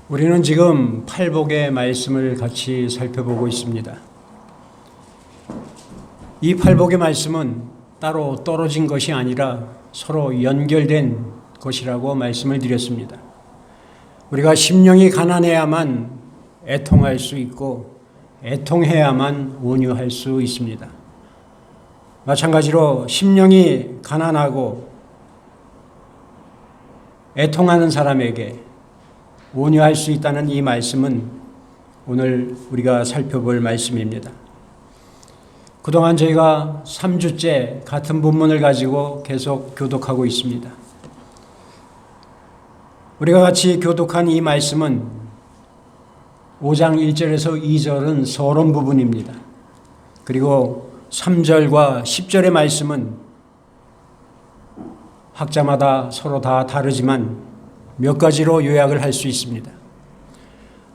우리는 지금 팔복의 말씀을 같이 살펴보고 있습니다. 이 팔복의 말씀은 따로 떨어진 것이 아니라 서로 연결된 것이라고 말씀을 드렸습니다. 우리가 심령이 가난해야만 애통할 수 있고 애통해야만 온유할 수 있습니다. 마찬가지로 심령이 가난하고 애통하는 사람에게 온유할 수 있다는 이 말씀은 오늘 우리가 살펴볼 말씀입니다. 그동안 저희가 3주째 같은 본문을 가지고 계속 교독하고 있습니다. 우리가 같이 교독한 이 말씀은 5장 1절에서 2절은 서론 부분입니다. 그리고 3절과 10절의 말씀은 학자마다 서로 다 다르지만 몇 가지로 요약을 할 수 있습니다.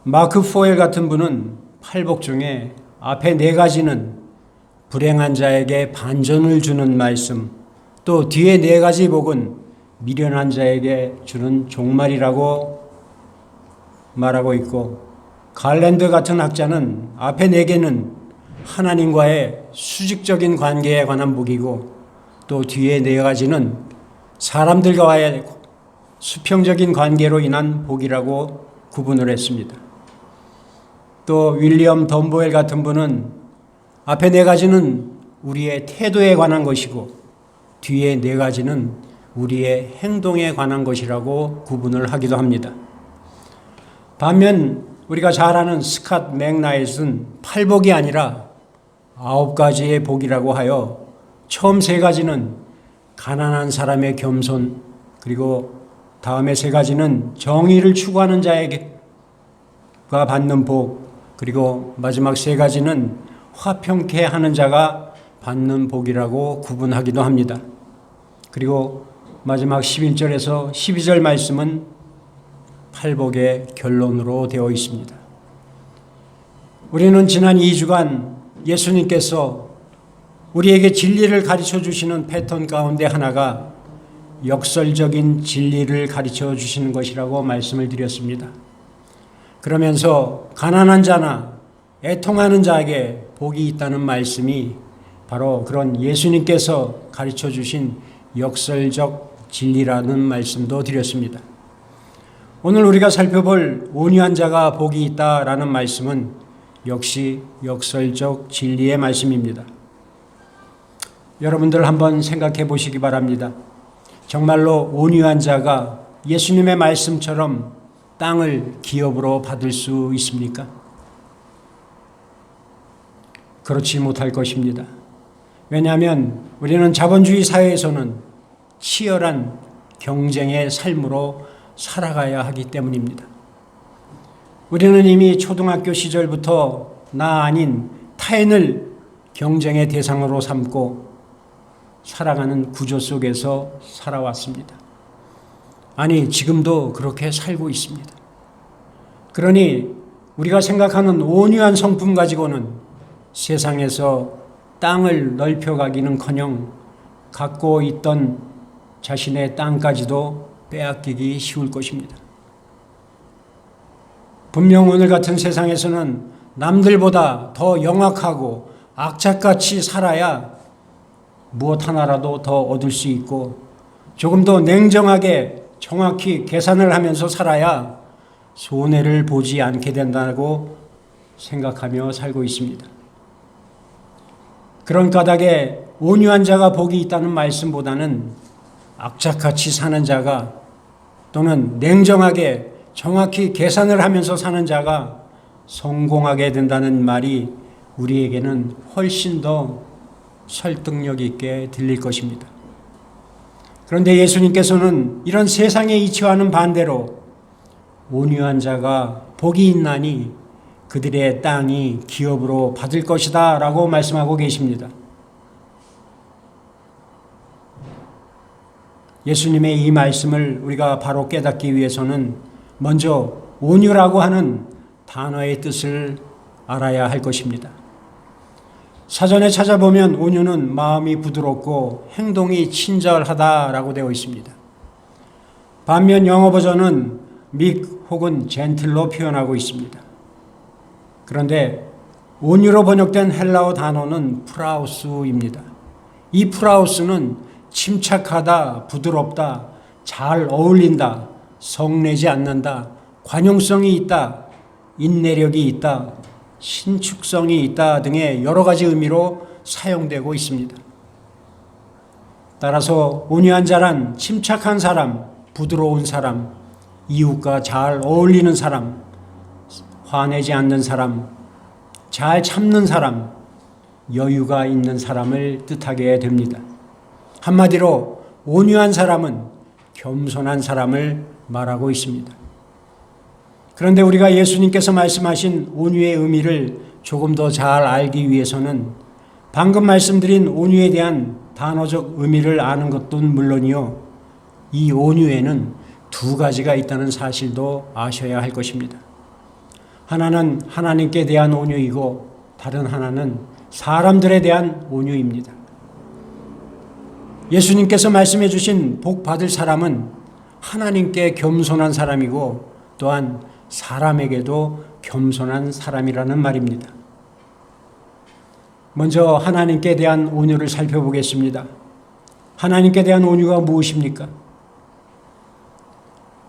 마크 포엘 같은 분은 팔복 중에 앞에 4가지는 불행한 자에게 반전을 주는 말씀, 또 뒤에 4가지 복은 미련한 자에게 주는 종말이라고 말하고 있고, 갈랜드 같은 학자는 앞에 4개는 하나님과의 수직적인 관계에 관한 복이고, 또 뒤에 4가지는 사람들과의 수평적인 관계로 인한 복이라고 구분을 했습니다. 또 윌리엄 덤보엘 같은 분은 앞에 4가지는 우리의 태도에 관한 것이고 뒤에 4가지는 우리의 행동에 관한 것이라고 구분을 하기도 합니다. 반면 우리가 잘 아는 스캇 맥나잇은 팔복이 아니라 9가지의 복이라고 하여 처음 3가지는 가난한 사람의 겸손, 그리고 다음에 3가지는 정의를 추구하는 자에게 받는 복, 그리고 마지막 3가지는 화평케 하는 자가 받는 복이라고 구분하기도 합니다. 그리고 마지막 11절에서 12절 말씀은 팔복의 결론으로 되어 있습니다. 우리는 지난 2주간 예수님께서 우리에게 진리를 가르쳐 주시는 패턴 가운데 하나가 역설적인 진리를 가르쳐 주시는 것이라고 말씀을 드렸습니다. 그러면서 가난한 자나 애통하는 자에게 복이 있다는 말씀이 바로 그런 예수님께서 가르쳐 주신 역설적 진리라는 말씀도 드렸습니다. 오늘 우리가 살펴볼 온유한 자가 복이 있다라는 말씀은 역시 역설적 진리의 말씀입니다. 여러분들 한번 생각해 보시기 바랍니다. 정말로 온유한 자가 예수님의 말씀처럼 땅을 기업으로 받을 수 있습니까? 그렇지 못할 것입니다. 왜냐하면 우리는 자본주의 사회에서는 치열한 경쟁의 삶으로 살아가야 하기 때문입니다. 우리는 이미 초등학교 시절부터 나 아닌 타인을 경쟁의 대상으로 삼고 살아가는 구조 속에서 살아왔습니다. 아니, 지금도 그렇게 살고 있습니다. 그러니 우리가 생각하는 온유한 성품 가지고는 세상에서 땅을 넓혀가기는커녕 갖고 있던 자신의 땅까지도 빼앗기기 쉬울 것입니다. 분명 오늘 같은 세상에서는 남들보다 더 영악하고 악착같이 살아야 무엇 하나라도 더 얻을 수 있고 조금 더 냉정하게 정확히 계산을 하면서 살아야 손해를 보지 않게 된다고 생각하며 살고 있습니다. 그런 까닭에 온유한 자가 복이 있다는 말씀보다는 악착같이 사는 자가 또는 냉정하게 정확히 계산을 하면서 사는 자가 성공하게 된다는 말이 우리에게는 훨씬 더 설득력 있게 들릴 것입니다. 그런데 예수님께서는 이런 세상의 이치와는 반대로 온유한 자가 복이 있나니 그들의 땅이 기업으로 받을 것이다 라고 말씀하고 계십니다. 예수님의 이 말씀을 우리가 바로 깨닫기 위해서는 먼저 온유라고 하는 단어의 뜻을 알아야 할 것입니다. 사전에 찾아보면 온유는 마음이 부드럽고 행동이 친절하다라고 되어 있습니다. 반면 영어 버전은 meek 혹은 gentle로 표현하고 있습니다. 그런데 온유로 번역된 헬라어 단어는 프라우스입니다. 이 프라우스는 침착하다, 부드럽다, 잘 어울린다, 성내지 않는다, 관용성이 있다, 인내력이 있다, 신축성이 있다 등의 여러 가지 의미로 사용되고 있습니다. 따라서 온유한 자란 침착한 사람, 부드러운 사람, 이웃과 잘 어울리는 사람, 화내지 않는 사람, 잘 참는 사람, 여유가 있는 사람을 뜻하게 됩니다. 한마디로 온유한 사람은 겸손한 사람을 말하고 있습니다. 그런데 우리가 예수님께서 말씀하신 온유의 의미를 조금 더 잘 알기 위해서는 방금 말씀드린 온유에 대한 단어적 의미를 아는 것도 물론이요, 이 온유에는 두 가지가 있다는 사실도 아셔야 할 것입니다. 하나는 하나님께 대한 온유이고 다른 하나는 사람들에 대한 온유입니다. 예수님께서 말씀해 주신 복 받을 사람은 하나님께 겸손한 사람이고 또한 사람에게도 겸손한 사람이라는 말입니다. 먼저 하나님께 대한 온유를 살펴보겠습니다. 하나님께 대한 온유가 무엇입니까?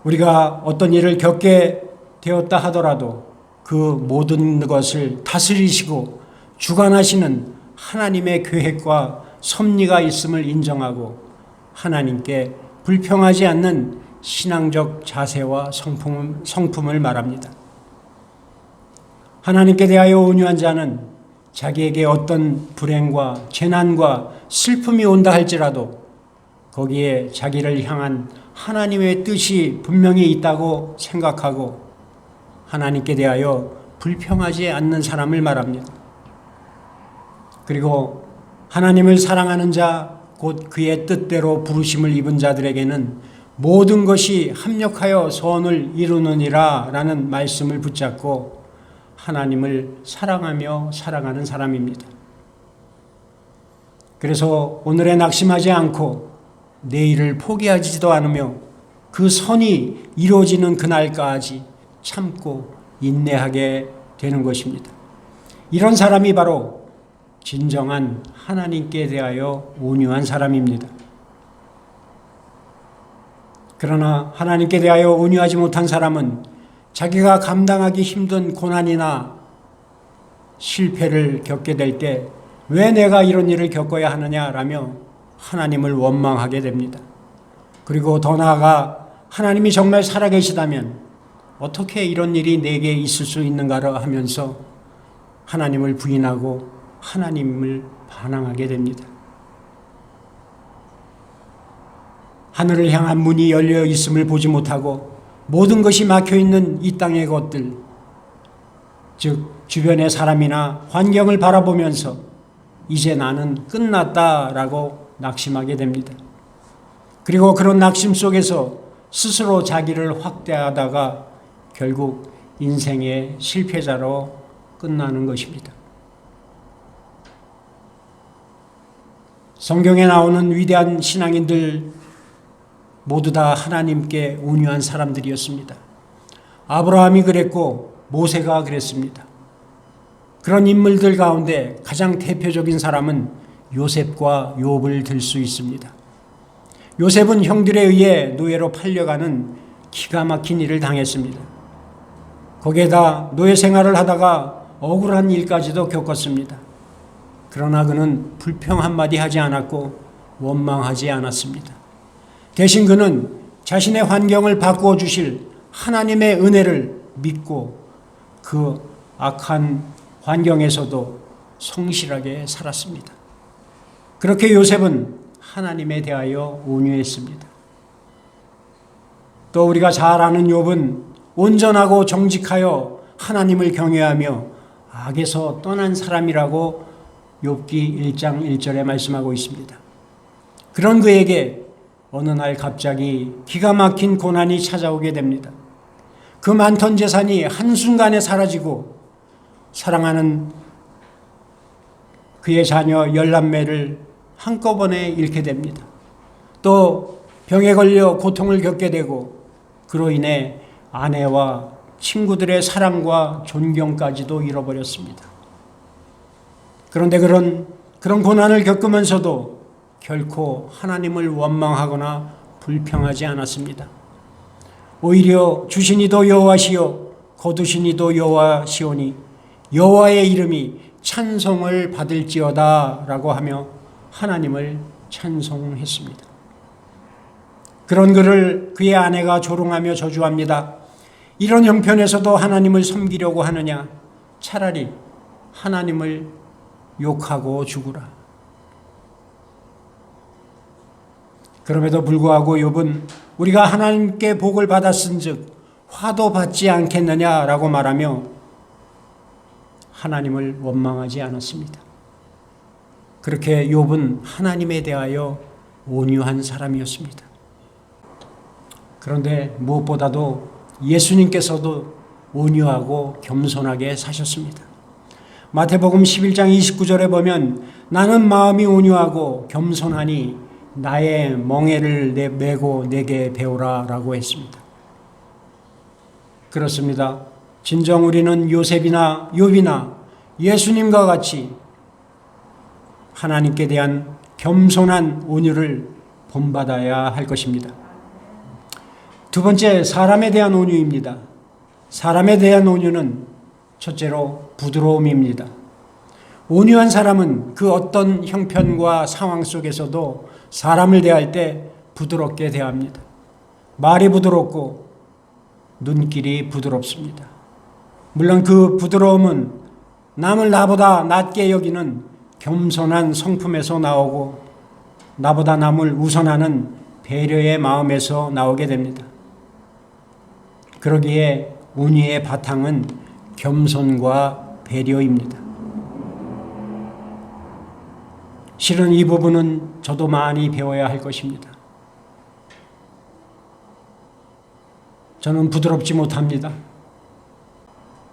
우리가 어떤 일을 겪게 되었다 하더라도 그 모든 것을 다스리시고 주관하시는 하나님의 계획과 섭리가 있음을 인정하고 하나님께 불평하지 않는 신앙적 자세와 성품을 말합니다. 하나님께 대하여 온유한 자는 자기에게 어떤 불행과 재난과 슬픔이 온다 할지라도 거기에 자기를 향한 하나님의 뜻이 분명히 있다고 생각하고 하나님께 대하여 불평하지 않는 사람을 말합니다. 그리고 하나님을 사랑하는 자, 곧 그의 뜻대로 부르심을 입은 자들에게는 모든 것이 합력하여 선을 이루느니라 라는 말씀을 붙잡고 하나님을 사랑하며 살아가는 사람입니다. 그래서 오늘에 낙심하지 않고 내일을 포기하지도 않으며 그 선이 이루어지는 그날까지 참고 인내하게 되는 것입니다. 이런 사람이 바로 진정한 하나님께 대하여 온유한 사람입니다. 그러나 하나님께 대하여 온유하지 못한 사람은 자기가 감당하기 힘든 고난이나 실패를 겪게 될 때 왜 내가 이런 일을 겪어야 하느냐라며 하나님을 원망하게 됩니다. 그리고 더 나아가 하나님이 정말 살아계시다면 어떻게 이런 일이 내게 있을 수 있는가를 하면서 하나님을 부인하고 하나님을 반항하게 됩니다. 하늘을 향한 문이 열려 있음을 보지 못하고 모든 것이 막혀 있는 이 땅의 것들, 즉 주변의 사람이나 환경을 바라보면서 이제 나는 끝났다라고 낙심하게 됩니다. 그리고 그런 낙심 속에서 스스로 자기를 확대하다가 결국 인생의 실패자로 끝나는 것입니다. 성경에 나오는 위대한 신앙인들 모두 다 하나님께 온유한 사람들이었습니다. 아브라함이 그랬고 모세가 그랬습니다. 그런 인물들 가운데 가장 대표적인 사람은 요셉과 욥을 들 수 있습니다. 요셉은 형들에 의해 노예로 팔려가는 기가 막힌 일을 당했습니다. 거기에다 노예 생활을 하다가 억울한 일까지도 겪었습니다. 그러나 그는 불평 한마디 하지 않았고 원망하지 않았습니다. 대신 그는 자신의 환경을 바꾸어 주실 하나님의 은혜를 믿고 그 악한 환경에서도 성실하게 살았습니다. 그렇게 요셉은 하나님에 대하여 온유했습니다. 또 우리가 잘 아는 욥은 온전하고 정직하여 하나님을 경외하며 악에서 떠난 사람이라고 욥기 1장 1절에 말씀하고 있습니다. 그런 그에게 어느 날 갑자기 기가 막힌 고난이 찾아오게 됩니다. 그 많던 재산이 한순간에 사라지고 사랑하는 그의 자녀 10남매를 한꺼번에 잃게 됩니다. 또 병에 걸려 고통을 겪게 되고 그로 인해 아내와 친구들의 사랑과 존경까지도 잃어버렸습니다. 그런데 그런 고난을 겪으면서도 결코 하나님을 원망하거나 불평하지 않았습니다. 오히려 주시니도 여호와시요 거두시니도 여호와시오니 여호와의 이름이 찬송을 받을지어다 라고 하며 하나님을 찬송했습니다. 그런 그를 그의 아내가 조롱하며 저주합니다. 이런 형편에서도 하나님을 섬기려고 하느냐? 차라리 하나님을 욕하고 죽으라. 그럼에도 불구하고 욥은 우리가 하나님께 복을 받았은즉 화도 받지 않겠느냐라고 말하며 하나님을 원망하지 않았습니다. 그렇게 욥은 하나님에 대하여 온유한 사람이었습니다. 그런데 무엇보다도 예수님께서도 온유하고 겸손하게 사셨습니다. 마태복음 11장 29절에 보면 나는 마음이 온유하고 겸손하니 나의 멍에를 메고 내게 배우라 라고 했습니다. 그렇습니다. 진정 우리는 요셉이나 욥이나 예수님과 같이 하나님께 대한 겸손한 온유를 본받아야 할 것입니다. 두 번째, 사람에 대한 온유입니다. 사람에 대한 온유는 첫째로 부드러움입니다. 온유한 사람은 그 어떤 형편과 상황 속에서도 사람을 대할 때 부드럽게 대합니다. 말이 부드럽고 눈길이 부드럽습니다. 물론 그 부드러움은 남을 나보다 낮게 여기는 겸손한 성품에서 나오고 나보다 남을 우선하는 배려의 마음에서 나오게 됩니다. 그러기에 온유의 바탕은 겸손과 배려입니다. 실은 이 부분은 저도 많이 배워야 할 것입니다. 저는 부드럽지 못합니다.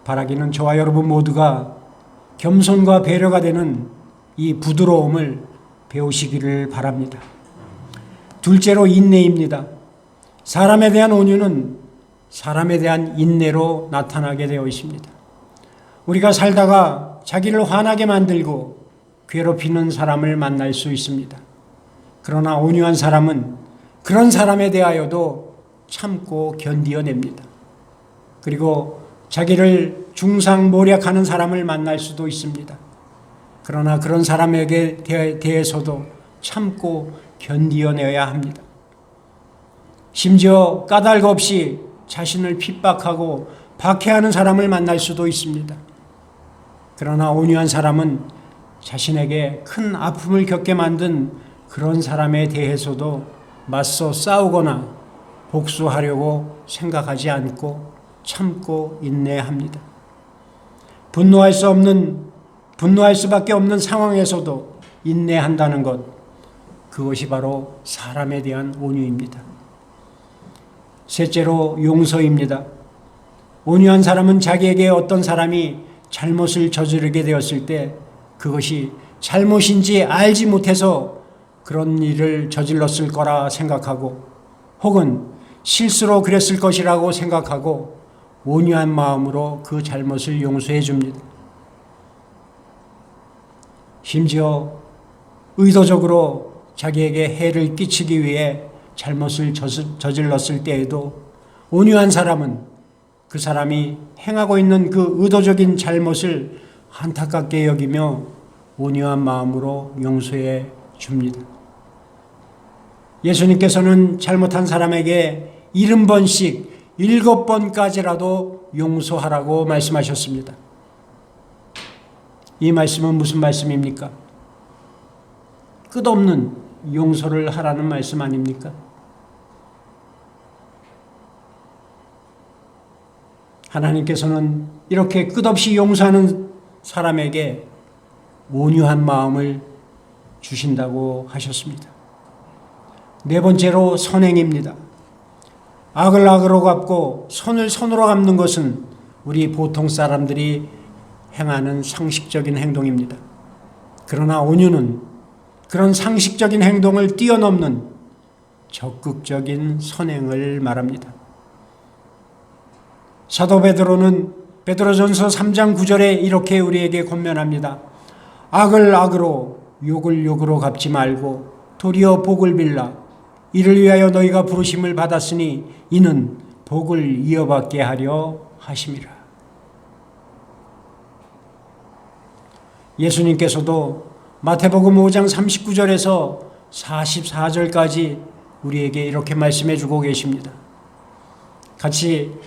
바라기는 저와 여러분 모두가 겸손과 배려가 되는 이 부드러움을 배우시기를 바랍니다. 둘째로 인내입니다. 사람에 대한 온유는 사람에 대한 인내로 나타나게 되어 있습니다. 우리가 살다가 자기를 화나게 만들고 괴롭히는 사람을 만날 수 있습니다. 그러나 온유한 사람은 그런 사람에 대하여도 참고 견디어냅니다. 그리고 자기를 중상모략하는 사람을 만날 수도 있습니다. 그러나 그런 사람에게 대해서도 참고 견디어내야 합니다. 심지어 까닭 없이 자신을 핍박하고 박해하는 사람을 만날 수도 있습니다. 그러나 온유한 사람은 자신에게 큰 아픔을 겪게 만든 그런 사람에 대해서도 맞서 싸우거나 복수하려고 생각하지 않고 참고 인내합니다. 분노할 수밖에 없는 상황에서도 인내한다는 것, 그것이 바로 사람에 대한 온유입니다. 셋째로 용서입니다. 온유한 사람은 자기에게 어떤 사람이 잘못을 저지르게 되었을 때 그것이 잘못인지 알지 못해서 그런 일을 저질렀을 거라 생각하고 혹은 실수로 그랬을 것이라고 생각하고 온유한 마음으로 그 잘못을 용서해 줍니다. 심지어 의도적으로 자기에게 해를 끼치기 위해 잘못을 저질렀을 때에도 온유한 사람은 그 사람이 행하고 있는 그 의도적인 잘못을 안타깝게 여기며 온유한 마음으로 용서해 줍니다. 예수님께서는 잘못한 사람에게 70번씩 7번까지라도 용서하라고 말씀하셨습니다. 이 말씀은 무슨 말씀입니까? 끝없는 용서를 하라는 말씀 아닙니까? 하나님께서는 이렇게 끝없이 용서하는 사람에게 온유한 마음을 주신다고 하셨습니다. 네 번째로 선행입니다. 악을 악으로 갚고 선을 선으로 갚는 것은 우리 보통 사람들이 행하는 상식적인 행동입니다. 그러나 온유는 그런 상식적인 행동을 뛰어넘는 적극적인 선행을 말합니다. 사도 베드로는 베드로전서 3장 9절에 이렇게 우리에게 권면합니다. 악을 악으로 욕을 욕으로 갚지 말고 도리어 복을 빌라. 이를 위하여 너희가 부르심을 받았으니 이는 복을 이어받게 하려 하심이라. 예수님께서도 마태복음 5장 39절에서 44절까지 우리에게 이렇게 말씀해 주고 계십니다. 같이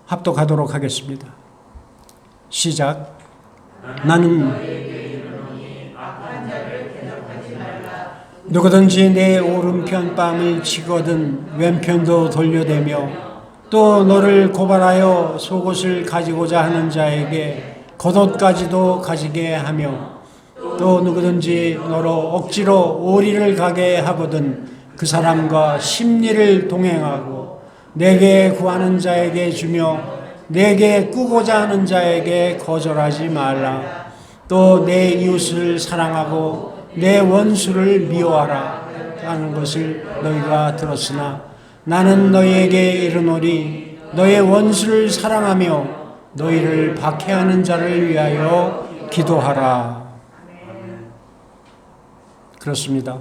합독하도록 하겠습니다. 시작. 나는 누구든지 내 오른편 뺨을 치거든 왼편도 돌려대며 또 너를 고발하여 속옷을 가지고자 하는 자에게 겉옷까지도 가지게 하며 또 누구든지 너로 억지로 오리를 가게 하거든 그 사람과 심리를 동행하고 내게 구하는 자에게 주며 내게 꾸고자 하는 자에게 거절하지 말라. 또 내 이웃을 사랑하고 내 원수를 미워하라 하는 것을 너희가 들었으나 나는 너희에게 이르노니 너의 원수를 사랑하며 너희를 박해하는 자를 위하여 기도하라. 그렇습니다.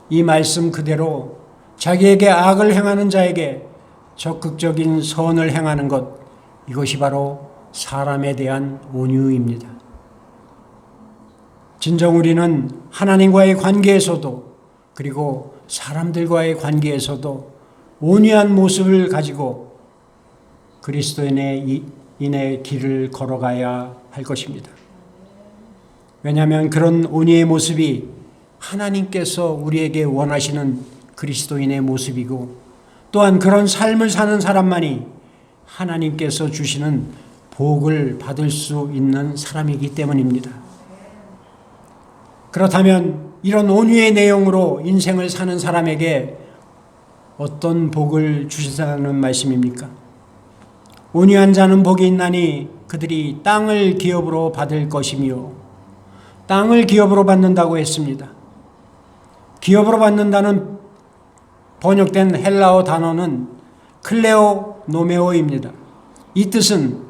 이 말씀 그대로 자기에게 악을 행하는 자에게 적극적인 선을 행하는 것, 이것이 바로 사람에 대한 온유입니다. 진정 우리는 하나님과의 관계에서도 그리고 사람들과의 관계에서도 온유한 모습을 가지고 그리스도인의 길을 걸어가야 할 것입니다. 왜냐하면 그런 온유의 모습이 하나님께서 우리에게 원하시는 그리스도인의 모습이고 또한 그런 삶을 사는 사람만이 하나님께서 주시는 복을 받을 수 있는 사람이기 때문입니다. 그렇다면 이런 온유의 내용으로 인생을 사는 사람에게 어떤 복을 주시다는 말씀입니까? 온유한 자는 복이 있나니 그들이 땅을 기업으로 받을 것이며 땅을 기업으로 받는다고 했습니다. 기업으로 받는다는 번역된 헬라어 단어는 클레오 노메오입니다. 이 뜻은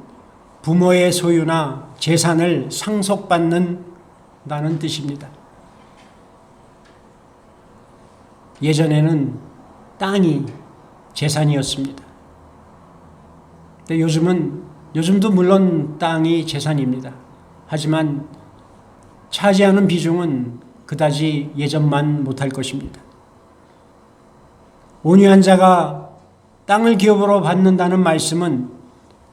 부모의 소유나 재산을 상속받는다는 뜻입니다. 예전에는 땅이 재산이었습니다. 근데 요즘도 물론 땅이 재산입니다. 하지만 차지하는 비중은 그다지 예전만 못할 것입니다. 온유한 자가 땅을 기업으로 받는다는 말씀은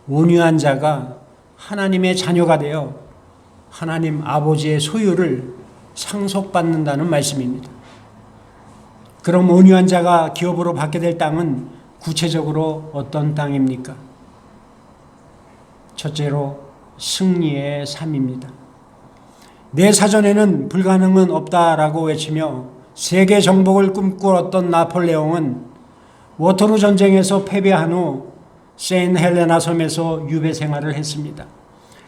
온유한 자가 하나님의 자녀가 되어 하나님 아버지의 소유를 상속받는다는 말씀입니다. 그럼 온유한 자가 기업으로 받게 될 땅은 구체적으로 어떤 땅입니까? 첫째로 승리의 삶입니다. 내 사전에는 불가능은 없다라고 외치며 세계 정복을 꿈꾸었던 나폴레옹은 워터루 전쟁에서 패배한 후 세인 헬레나 섬에서 유배 생활을 했습니다.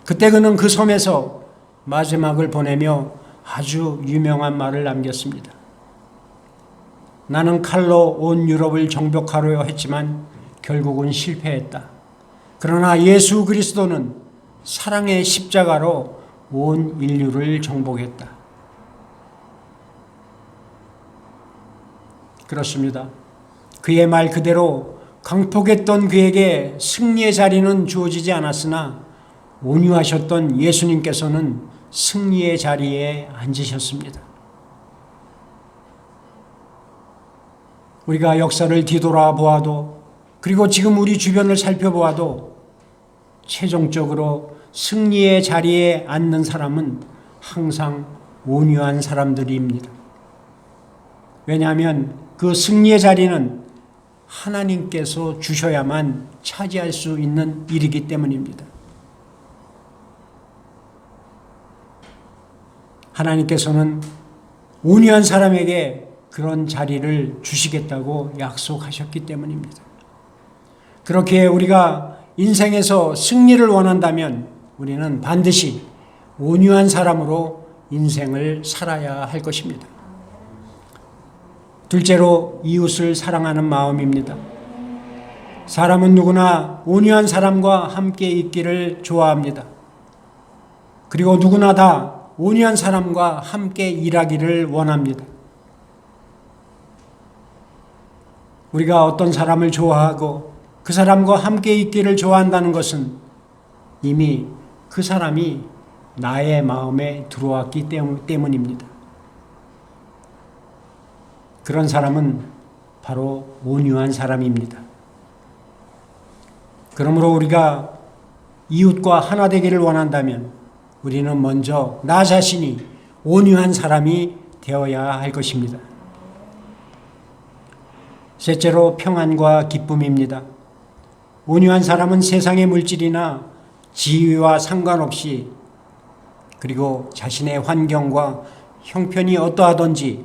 그때 그는 그 섬에서 마지막을 보내며 아주 유명한 말을 남겼습니다. 나는 칼로 온 유럽을 정복하려 했지만 결국은 실패했다. 그러나 예수 그리스도는 사랑의 십자가로 온 인류를 정복했다. 그렇습니다. 그의 말 그대로 강폭했던 그에게 승리의 자리는 주어지지 않았으나 온유하셨던 예수님께서는 승리의 자리에 앉으셨습니다. 우리가 역사를 뒤돌아보아도 그리고 지금 우리 주변을 살펴보아도 최종적으로 승리의 자리에 앉는 사람은 항상 온유한 사람들입니다. 왜냐하면 그 승리의 자리는 하나님께서 주셔야만 차지할 수 있는 일이기 때문입니다. 하나님께서는 온유한 사람에게 그런 자리를 주시겠다고 약속하셨기 때문입니다. 그렇게 우리가 인생에서 승리를 원한다면 우리는 반드시 온유한 사람으로 인생을 살아야 할 것입니다. 둘째로 이웃을 사랑하는 마음입니다. 사람은 누구나 온유한 사람과 함께 있기를 좋아합니다. 그리고 누구나 다 온유한 사람과 함께 일하기를 원합니다. 우리가 어떤 사람을 좋아하고 그 사람과 함께 있기를 좋아한다는 것은 이미 그 사람이 나의 마음에 들어왔기 때문입니다. 그런 사람은 바로 온유한 사람입니다. 그러므로 우리가 이웃과 하나 되기를 원한다면 우리는 먼저 나 자신이 온유한 사람이 되어야 할 것입니다. 셋째로 평안과 기쁨입니다. 온유한 사람은 세상의 물질이나 지위와 상관없이 그리고 자신의 환경과 형편이 어떠하든지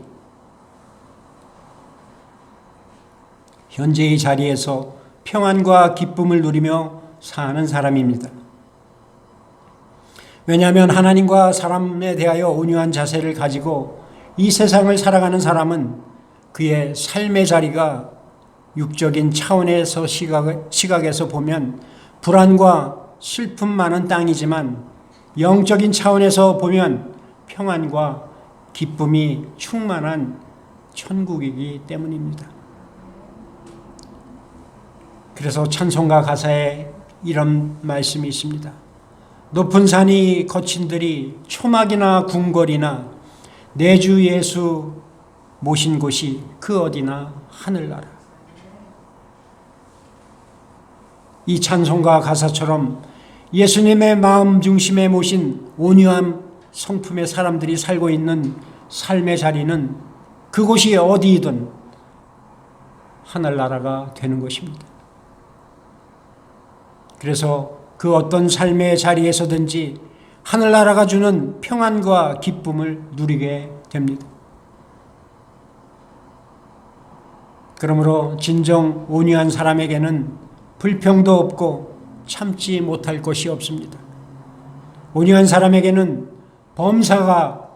현재의 자리에서 평안과 기쁨을 누리며 사는 사람입니다. 왜냐하면 하나님과 사람에 대하여 온유한 자세를 가지고 이 세상을 살아가는 사람은 그의 삶의 자리가 육적인 차원에서 시각에서 보면 불안과 슬픔 많은 땅이지만 영적인 차원에서 보면 평안과 기쁨이 충만한 천국이기 때문입니다. 그래서 찬송가 가사에 이런 말씀이 있습니다. 높은 산이 거친 들이 초막이나 궁궐이나 내 주 예수 모신 곳이 그 어디나 하늘나라. 이 찬송가 가사처럼 예수님의 마음 중심에 모신 온유한 성품의 사람들이 살고 있는 삶의 자리는 그곳이 어디이든 하늘나라가 되는 것입니다. 그래서 그 어떤 삶의 자리에서든지 하늘나라가 주는 평안과 기쁨을 누리게 됩니다. 그러므로 진정 온유한 사람에게는 불평도 없고 참지 못할 것이 없습니다. 온유한 사람에게는 범사가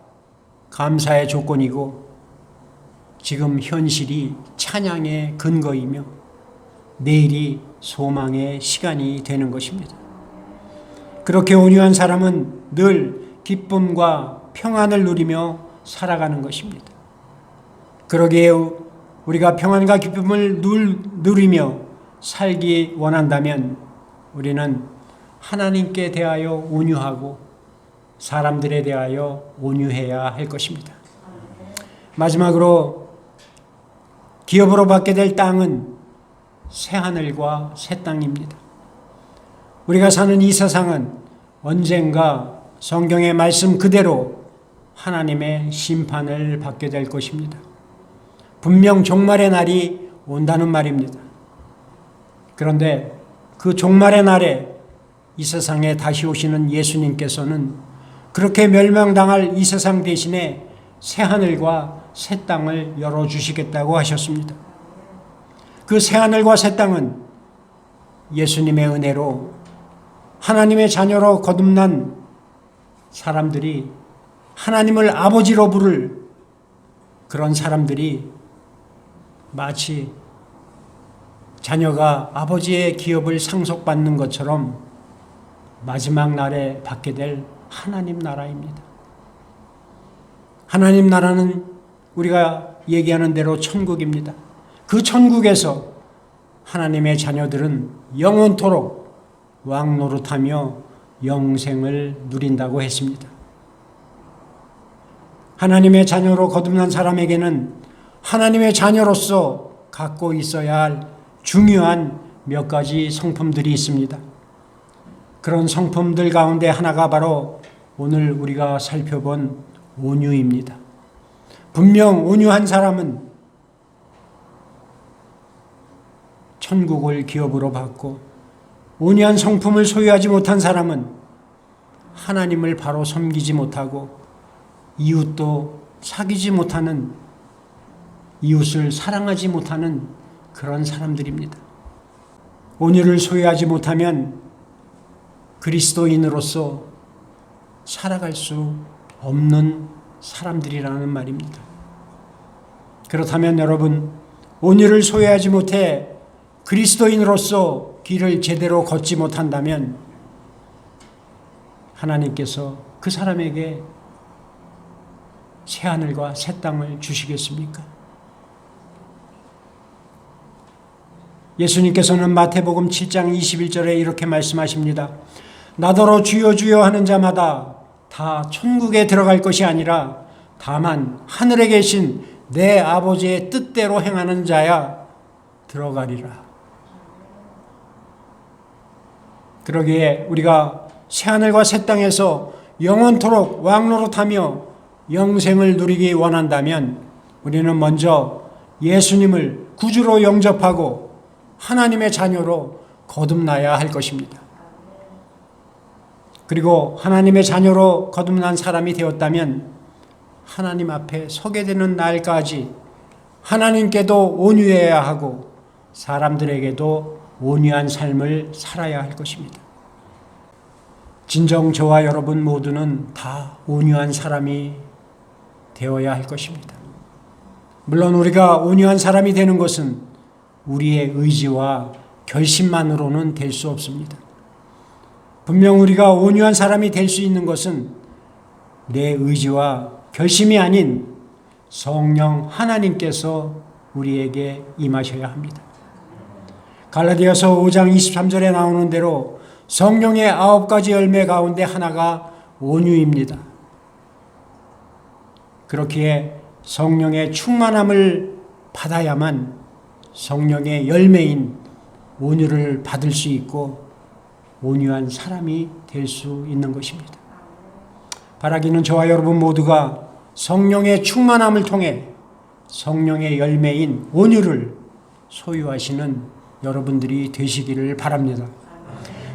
감사의 조건이고 지금 현실이 찬양의 근거이며 내일이 소망의 시간이 되는 것입니다. 그렇게 온유한 사람은 늘 기쁨과 평안을 누리며 살아가는 것입니다. 그러기에 우리가 평안과 기쁨을 누리며 살기 원한다면 우리는 하나님께 대하여 온유하고 사람들에 대하여 온유해야 할 것입니다. 마지막으로 기업으로 받게 될 땅은 새하늘과 새 땅입니다. 우리가 사는 이 세상은 언젠가 성경의 말씀 그대로 하나님의 심판을 받게 될 것입니다. 분명 종말의 날이 온다는 말입니다. 그런데 그 종말의 날에 이 세상에 다시 오시는 예수님께서는 그렇게 멸망당할 이 세상 대신에 새하늘과 새 땅을 열어주시겠다고 하셨습니다. 그 새하늘과 새 땅은 예수님의 은혜로 하나님의 자녀로 거듭난 사람들이 하나님을 아버지로 부를 그런 사람들이 마치 자녀가 아버지의 기업을 상속받는 것처럼 마지막 날에 받게 될 하나님 나라입니다. 하나님 나라는 우리가 얘기하는 대로 천국입니다. 그 천국에서 하나님의 자녀들은 영원토록 왕 노릇하며 영생을 누린다고 했습니다. 하나님의 자녀로 거듭난 사람에게는 하나님의 자녀로서 갖고 있어야 할 중요한 몇 가지 성품들이 있습니다. 그런 성품들 가운데 하나가 바로 오늘 우리가 살펴본 온유입니다. 분명 온유한 사람은 천국을 기업으로 받고 온유한 성품을 소유하지 못한 사람은 하나님을 바로 섬기지 못하고 이웃도 사귀지 못하는, 이웃을 사랑하지 못하는 그런 사람들입니다. 온유를 소유하지 못하면 그리스도인으로서 살아갈 수 없는 사람들이라는 말입니다. 그렇다면 여러분, 온유를 소유하지 못해 그리스도인으로서 길을 제대로 걷지 못한다면 하나님께서 그 사람에게 새하늘과 새 땅을 주시겠습니까? 예수님께서는 마태복음 7장 21절에 이렇게 말씀하십니다. 나더러 주여 주여 하는 자마다 다 천국에 들어갈 것이 아니라 다만 하늘에 계신 내 아버지의 뜻대로 행하는 자야 들어가리라. 그러기에 우리가 새하늘과 새 땅에서 영원토록 왕노릇하며 영생을 누리기 원한다면 우리는 먼저 예수님을 구주로 영접하고 하나님의 자녀로 거듭나야 할 것입니다. 그리고 하나님의 자녀로 거듭난 사람이 되었다면 하나님 앞에 서게 되는 날까지 하나님께도 온유해야 하고 사람들에게도 온유한 삶을 살아야 할 것입니다. 진정 저와 여러분 모두는 다 온유한 사람이 되어야 할 것입니다. 물론 우리가 온유한 사람이 되는 것은 우리의 의지와 결심만으로는 될 수 없습니다. 분명 우리가 온유한 사람이 될 수 있는 것은 내 의지와 결심이 아닌 성령 하나님께서 우리에게 임하셔야 합니다. 갈라디아서 5장 23절에 나오는 대로 성령의 9가지 열매 가운데 하나가 온유입니다. 그렇기에 성령의 충만함을 받아야만 성령의 열매인 온유를 받을 수 있고 온유한 사람이 될 수 있는 것입니다. 바라기는 저와 여러분 모두가 성령의 충만함을 통해 성령의 열매인 온유를 소유하시는 여러분들이 되시기를 바랍니다.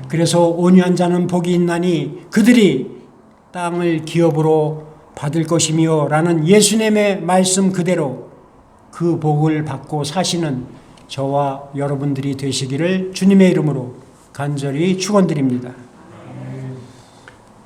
그래서 온유한 자는 복이 있나니 그들이 땅을 기업으로 받을 것이며 라는 예수님의 말씀 그대로 그 복을 받고 사시는 저와 여러분들이 되시기를 주님의 이름으로 간절히 축원드립니다.